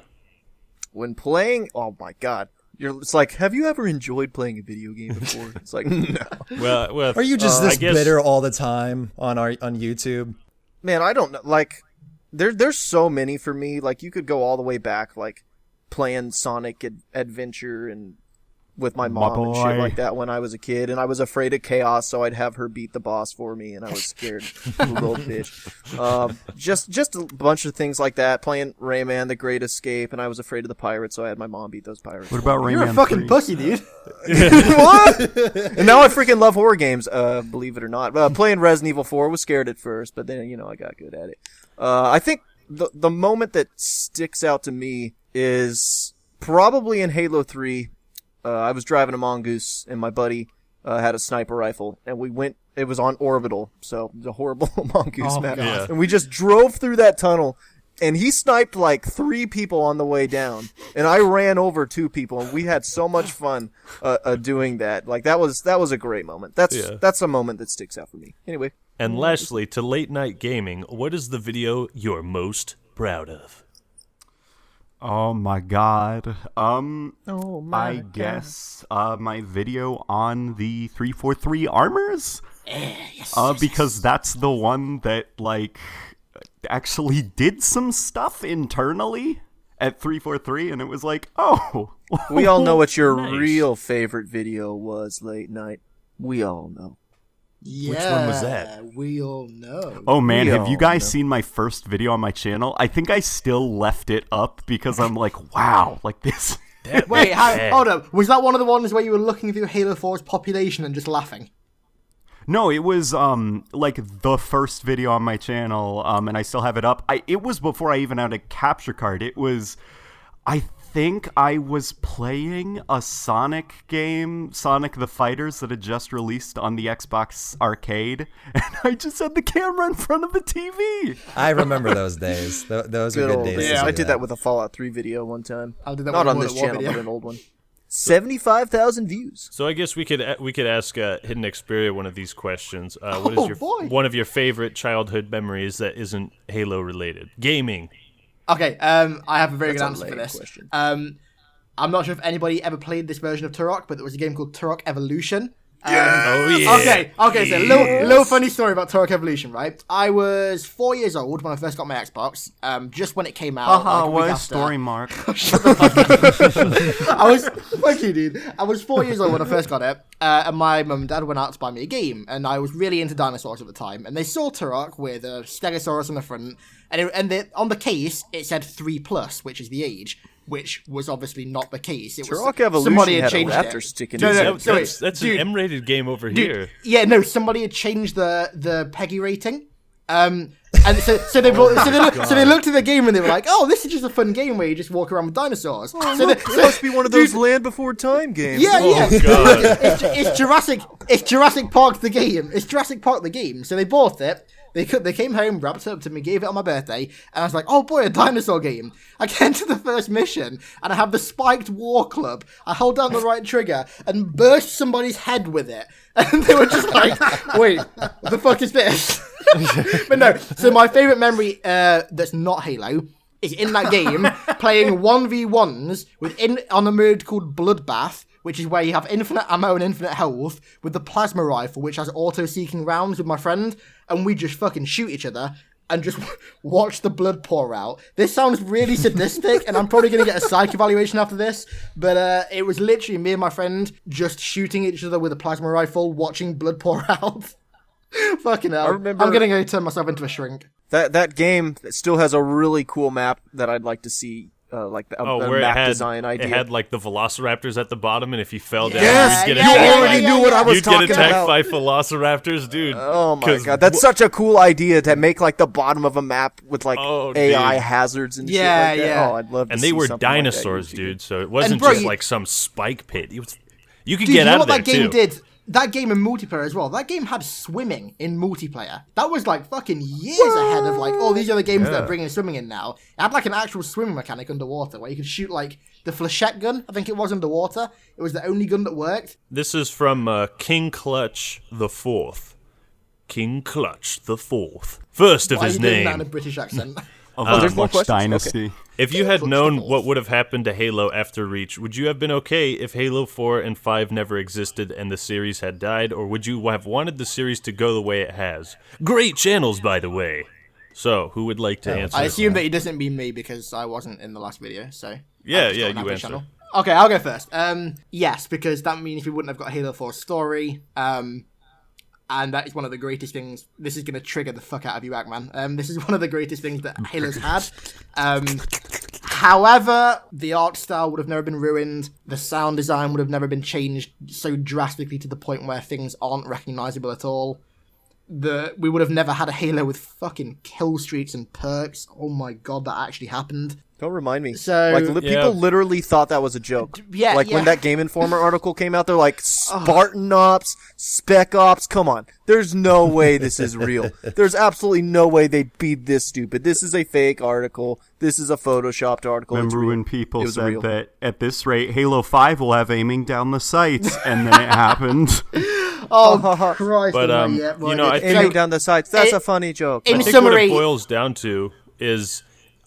When playing, oh my god. It's like, have you ever enjoyed playing a video game before? It's like, no. Well, Are you just I this guess- bitter all the time on YouTube? Man, I don't know. Like, there's so many for me. Like, you could go all the way back, like, playing Sonic Adventure and with my mom and shit boy. like that when I was a kid, and I was afraid of chaos, so I'd have her beat the boss for me, and I was scared, little bitch. Just a bunch of things like that. Playing Rayman: The Great Escape, and I was afraid of the pirates, so I had my mom beat those pirates. What about Rayman You're a fucking 3? pussy, dude. What? And now I freaking love horror games, believe it or not. Playing Resident Evil 4 was scared at first, but then, I got good at it. I think the moment that sticks out to me is probably in Halo 3. I was driving a Mongoose, and my buddy had a sniper rifle, and it was on orbital, so it was a horrible Mongoose map. God. And we just drove through that tunnel, and he sniped like 3 people on the way down, and I ran over 2 people, and we had so much fun doing that. Like, that was a great moment. That's a moment that sticks out for me. Anyway. And lastly, to late night gaming, what is the video you're most proud of? Oh my god. Oh my I guess my video on the 343 armors. Because that's the one that like actually did some stuff internally at 343, and it was like, oh. We all know what your Nice. real favorite video was late night. We all know. Yeah, one was that? We all know. Oh man, We have you all guys know. seen my first video on my channel? I think I still left it up because I'm like, wow, like this. Wait, hold up. Was that one of the ones where you were looking through Halo 4's population and just laughing? No, it was like the first video on my channel, and I still have it up. It was before I even had a capture card. It was, I think I was playing a Sonic game, Sonic the Fighters, that had just released on the Xbox Arcade, and I just had the camera in front of the TV. I remember those days. Those were good old days. days. to I do did that with a Fallout 3 video one time. I did that Not with on a this World at War channel, video. but an old one. 75,000 views. So I guess we could ask Hidden Xperia one of these questions. What is boy. one of your favorite childhood memories that isn't Halo related? Gaming. Okay, I have a very That's good a answer for lame this. question. I'm not sure if anybody ever played this version of Turok, but there was a game called Turok Evolution. Oh yeah. Okay, so little funny story about Turok Evolution, right? I was 4 years old when I first got my Xbox, just when it came out. Haha, like, a week what a after. story, Mark. Fuck you, dude. I was 4 years old when I first got it, and my mum and dad went out to buy me a game, and I was really into dinosaurs at the time, and they saw Turok with a Stegosaurus on the front, and on the case it said 3+, which is the age, which was obviously not the case. It was Turok Evolution somebody had had a changed raptor it. sticking No, his no, head. so wait, That's dude, an M-rated game over dude, here. yeah, no, somebody had changed the PEGI rating. And so they looked at the game and they were like, "Oh, this is just a fun game where you just walk around with dinosaurs." It must be one of those Land Before Time games. Yeah, yeah. God. It's Jurassic Park the game. It's Jurassic Park the game. So they bought it. They came home, wrapped it up to me, gave it on my birthday, and I was like, "Oh boy, a dinosaur game!" I get into the first mission, and I have the spiked war club. I hold down the right trigger and burst somebody's head with it, and they were just like, "Wait, what the fuck is this?" But no. So my favorite memory that's not Halo is in that game playing 1v1s on a mode called Bloodbath, which is where you have infinite ammo and infinite health with the plasma rifle, which has auto-seeking rounds with my friend, and we just fucking shoot each other and just watch the blood pour out. This sounds really sadistic, and I'm probably going to get a psych evaluation after this, but it was literally me and my friend just shooting each other with a plasma rifle, watching blood pour out. Fucking hell. I'm going to turn myself into a shrink. That game still has a really cool map that I'd like to see, like a Where map it design idea. It had like the velociraptors at the bottom, and if you fell down, Yes, you'd get you attacked. already knew what I was You'd get talking attacked about. by velociraptors, dude. Oh my 'Cause god, that's such a cool idea to make like the bottom of a map with like Oh, AI dude. hazards and Yeah, shit like that. yeah. Oh, I'd love to And see they were something like that. dinosaurs, dude. So it wasn't bro, just you- like some spike pit. You could Dude, get you know out what of there that game too. did? That game in multiplayer as well. That game had swimming in multiplayer. That was like fucking years ahead of like all these other games that are bringing swimming in now. It had like an actual swimming mechanic underwater where you could shoot like the flechette gun. I think it was underwater. It was the only gun that worked. This is from King Clutch the Fourth. King Clutch the Fourth. First of Why are his you doing that in name. a British accent? Of there's more Overwatch questions? Dynasty. If you had Clutch known the Fourth. what would have happened to Halo after Reach, would you have been okay if Halo 4 and 5 never existed and the series had died, or would you have wanted the series to go the way it has? Great channels, by the way. So, who would like to answer? I assume that he doesn't mean me because I wasn't in the last video. So Yeah, I'll just yeah, go on you Apple answer. channel. Okay, I'll go first. Yes, because that means we wouldn't have got Halo 4 story. And that is one of the greatest things. This is going to trigger the fuck out of you, Ackman. This is one of the greatest things that Halo's had. However, the art style would have never been ruined. The sound design would have never been changed so drastically to the point where things aren't recognizable at all. We would have never had a Halo with fucking kill streaks and perks. Oh my god, that actually happened. Don't remind me. So- like Yeah. people literally thought that was a joke. Yeah, like yeah. when that Game Informer article came out, they're like Spartan Ops, Spec Ops. Come on, there's no way this is real. There's absolutely no way they'd be this stupid. This is a fake article. This is a photoshopped article. It's Remember real. when people It was said real. that at this rate, Halo 5 will have aiming down the sights, and then it happened. Oh Christ! But, almighty, yeah, you know, I it's think- Aiming down the sights. That's it- a funny joke. in I think summary- what it boils down to is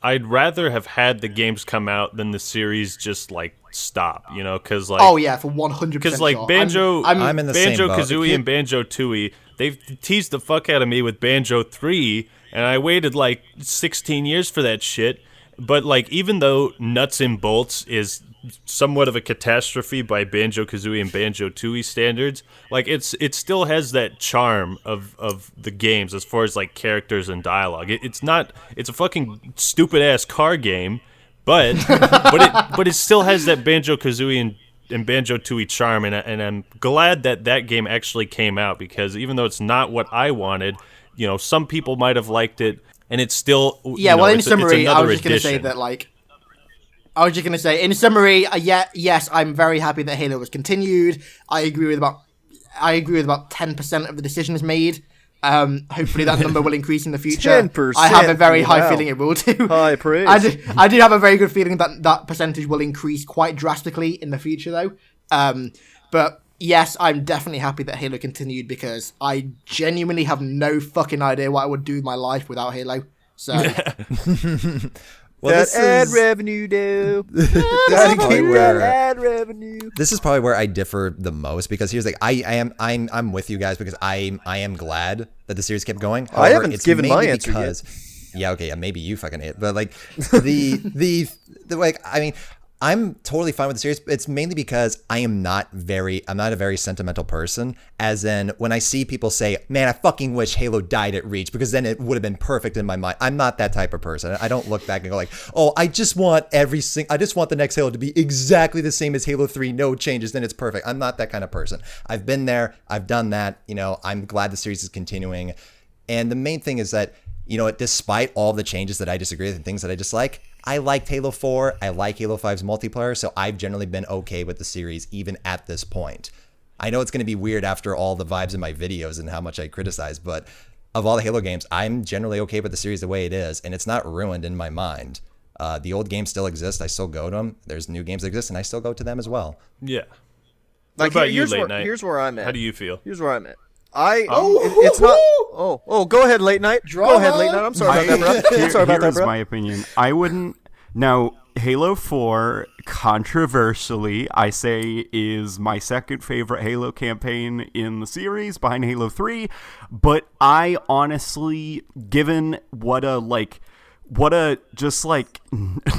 I'd rather have had the games come out than the series just like stop, you know, because like Oh yeah, for 100%. because like sure. Banjo, I'm in the same Banjo boat. Kazooie and Banjo Tooie, they've teased the fuck out of me with Banjo 3, and I waited like 16 years for that shit. But like, even though Nuts and Bolts is somewhat of a catastrophe by Banjo Kazooie and Banjo Tooie standards, like it still has that charm of the games as far as like characters and dialogue. It's a fucking stupid ass car game, but but it still has that Banjo Kazooie and Banjo Tooie charm, and I'm glad that game actually came out, because even though it's not what I wanted, you know, some people might have liked it, and it's still in summary, I was just going to say that in summary, yes, I'm very happy that Halo was continued. I agree with about 10% of the decisions made. Hopefully that number will increase in the future. 10%, I have a very high wow. feeling it will too. High praise. I do have a very good feeling that percentage will increase quite drastically in the future though. But yes, I'm definitely happy that Halo continued, because I genuinely have no fucking idea what I would do with my life without Halo. So Well, that ad revenue, dude. Gotta keep that ad revenue. This is probably where I differ the most, because here's like I'm with you guys, because I am glad that the series kept going. I haven't it's given my mainly answer yet. Yeah, okay, yeah, maybe you fucking hit, but like the like, I mean, I'm totally fine with the series. It's mainly because I'm not a very sentimental person. As in, when I see people say, "Man, I fucking wish Halo died at Reach, because then it would have been perfect in my mind." I'm not that type of person. I don't look back and go like, "Oh, I just want the next Halo to be exactly the same as Halo 3, no changes, then it's perfect." I'm not that kind of person. I've been there, I've done that. You know, I'm glad the series is continuing, and the main thing is that, you know, despite all the changes that I disagree with and things that I dislike, I liked Halo 4. I like Halo 5's multiplayer, so I've generally been okay with the series even at this point. I know it's going to be weird after all the vibes in my videos and how much I criticize, but of all the Halo games, I'm generally okay with the series the way it is, and it's not ruined in my mind. The old games still exist. I still go to them. There's new games that exist, and I still go to them as well. Yeah. Like, What about you, here's Late where, Night? Here's where I'm at. How do you feel? Here's where I'm at. It's not. Oh, go ahead, Late Night. Go ahead, Late Night. I'm sorry about that, bro. Sorry about that, Here's bro. my opinion. I wouldn't. Now, Halo 4, controversially, I say, is my second favorite Halo campaign in the series, behind Halo 3. But I honestly, given what a just like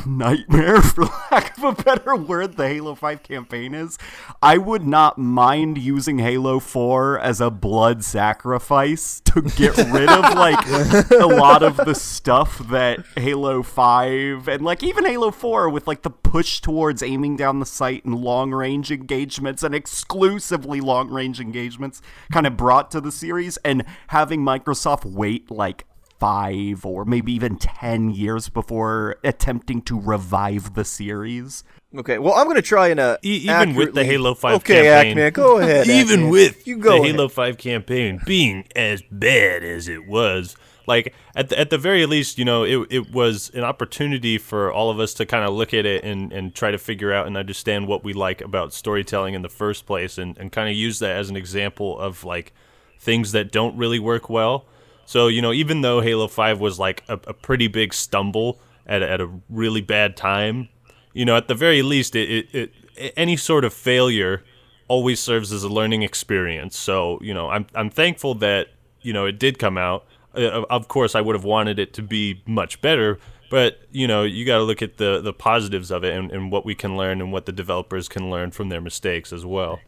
nightmare, for lack of a better word, the Halo 5 campaign is, I would not mind using Halo 4 as a blood sacrifice to get rid of like a lot of the stuff that Halo 5 and like even Halo 4, with like the push towards aiming down the sight and long range engagements, and exclusively long range engagements, kind of brought to the series, and having Microsoft wait like 5 or maybe even 10 years before attempting to revive the series. Okay, well, I'm going to try and even with the Halo 5 okay, campaign. Ackman, go ahead. Even Ackman. with you the go Halo ahead. 5 campaign being as bad as it was, like at the very least, you know, it was an opportunity for all of us to kind of look at it and try to figure out and understand what we like about storytelling in the first place, and kind of use that as an example of like things that don't really work well. So, you know, even though Halo 5 was like a pretty big stumble at a really bad time, you know, at the very least, it any sort of failure always serves as a learning experience. So, you know, I'm thankful that, you know, it did come out. Of course, I would have wanted it to be much better, but, you know, you got to look at the positives of it and what we can learn and what the developers can learn from their mistakes as well.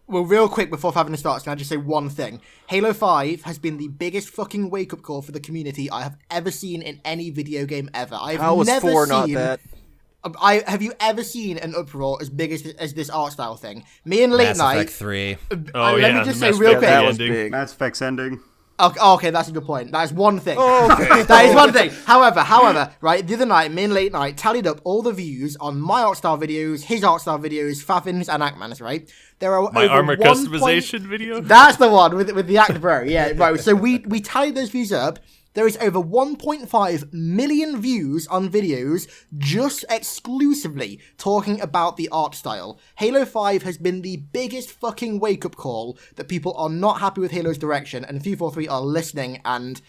Well, real quick before Favyn starts, can I just say one thing? Halo 5 has been the biggest fucking wake-up call for the community I have ever seen in any video game ever. How was 4 not that? Have you ever seen an uproar as big as this art style thing? Me and Late Mass Night. Effect 3. Let me just say Mass real Effect quick. That was ending. big. Mass Effect's ending. Okay, that's a good point. That is one thing. Okay. That is one thing. However, right, the other night, me and Late Night tallied up all the views on my art style videos, his art style videos, Favyn's and Ackman's, right? There are My over armor 1 customization video? That's the one with the actor bro. Yeah, right. So we tallied those views up. There is over 1.5 million views on videos just exclusively talking about the art style. Halo 5 has been the biggest fucking wake-up call that people are not happy with Halo's direction, and 343 are listening, and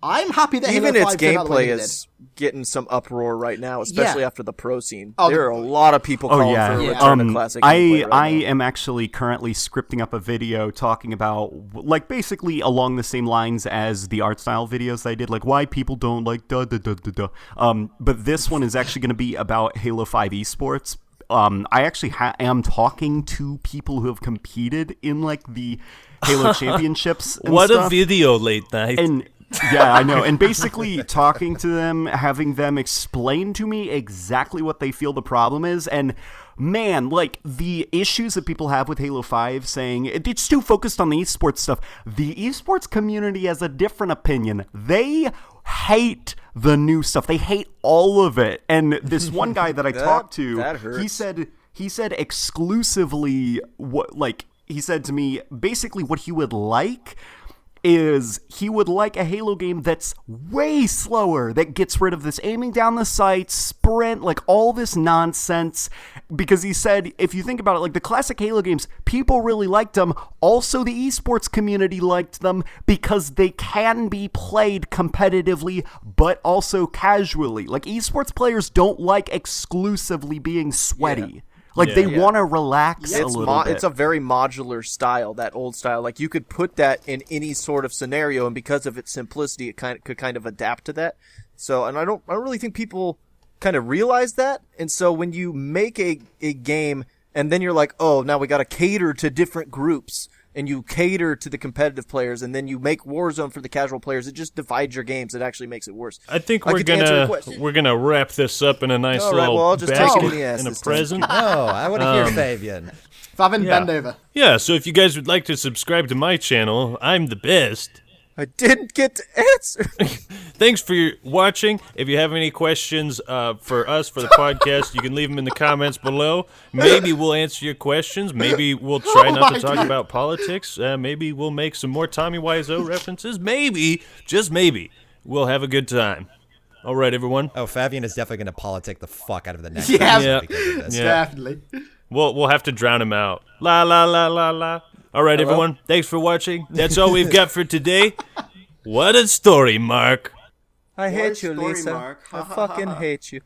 I'm happy that Even Halo its 5 turned out the way gameplay it is getting some uproar right now, especially Yeah. after the pro scene. Oh, There are a lot of people calling for a return to classic gameplay right I now. am actually currently scripting up a video talking about, like, basically along the same lines as the art style videos I did, like why people don't like but this one is actually going to be about Halo 5 esports. I actually am talking to people who have competed in like the Halo championships and What stuff. a video late night. And yeah, I know. And basically talking to them, having them explain to me exactly what they feel the problem is. And man, like the issues that people have with Halo 5 saying it's too focused on the esports stuff. The esports community has a different opinion. They hate the new stuff. They hate all of it. And this one guy that I talked to, that hurts. he said exclusively he said to me basically what he would like is he would like a Halo game that's way slower, that gets rid of this aiming down the sights, sprint, like all this nonsense. Because he said, if you think about it, like the classic Halo games, people really liked them. Also, the esports community liked them because they can be played competitively, but also casually. Like esports players don't like exclusively being sweaty. Like they want to relax a little bit. It's a very modular style, that old style. Like you could put that in any sort of scenario, and because of its simplicity, it could kind of adapt to that. So, and I don't really think people kind of realize that. And so when you make a game, and then you're like, oh, now we got to cater to different groups, and you cater to the competitive players, and then you make Warzone for the casual players, it just divides your games. It actually makes it worse. I think Like, to answer your question- we're gonna wrap this up in a nice All right, little well, I'll just basket take it in the ass and a this time. present. No, I want to hear Favyn. Favyn, Yeah. bend over. Yeah, so if you guys would like to subscribe to my channel, I'm the best. I didn't get to answer. Thanks for watching. If you have any questions for us, for the podcast, you can leave them in the comments below. Maybe we'll answer your questions. Maybe we'll try not to talk about politics. Maybe we'll make some more Tommy Wiseau references. Maybe, just maybe, we'll have a good time. All right, everyone. Oh, Favyn is definitely going to politic the fuck out of the next Yeah. episode because of this. Yeah. Definitely. We'll have to drown him out. La la la la la. All right, everyone. Thanks for watching. That's all we've got for today. What a story, Mark. I hate you, story, Lisa. Mark. I fucking hate you.